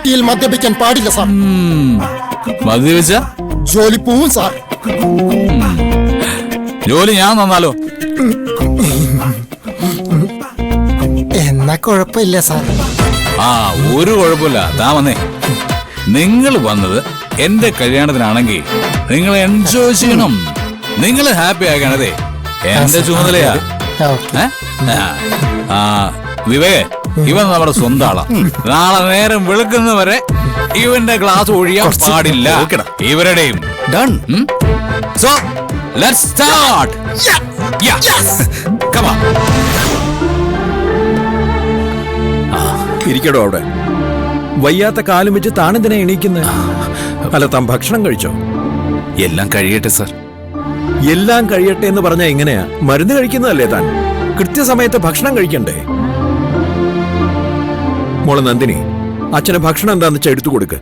ഡ്യൂട്ടിയിൽ മദ്യപിക്കാൻ പാടില്ല സാർ. മദ്യപിച്ച ജോലി പോവും സാർ. ജോലി ഞാൻ തന്നാലോ? എന്നാ കുഴപ്പമില്ല സാർ. ഒരു കുഴപ്പമില്ല. താ വന്നേ. നിങ്ങൾ വന്നത് എന്റെ കല്യാണത്തിനാണെങ്കിൽ നിങ്ങൾ എൻജോയ് ചെയ്യണം. നിങ്ങൾ ഹാപ്പി ആക്കണതേ എന്റെ ചുമതലയാ. വിവേക്, ഇവൻ നമ്മുടെ സ്വന്തം ആളാ. നാളെ നേരം വെളുക്കുന്നവരെ ഇവന്റെ ഗ്ലാസ് ഒഴിയാൻ പാടില്ല. ഇവരുടെയും done. So let's start. Come on. ഇരിക്കടോ അവിടെ. വയ്യാത്ത കാലും വെച്ച് താനെന്തിനാ എണീക്കുന്നത്? അല്ല, താൻ ഭക്ഷണം കഴിച്ചോ? എല്ലാം കഴിയട്ടെ സർ. എല്ലാം കഴിയട്ടെ എന്ന് പറഞ്ഞാ എങ്ങനെയാ? മരുന്ന് കഴിക്കുന്നതല്ലേ താൻ? കൃത്യസമയത്ത് ഭക്ഷണം കഴിക്കണ്ടേ? മോളെ നന്ദിനി, അച്ഛന് ഭക്ഷണം എന്താന്ന് വെച്ചാൽ എടുത്തു കൊടുക്ക്.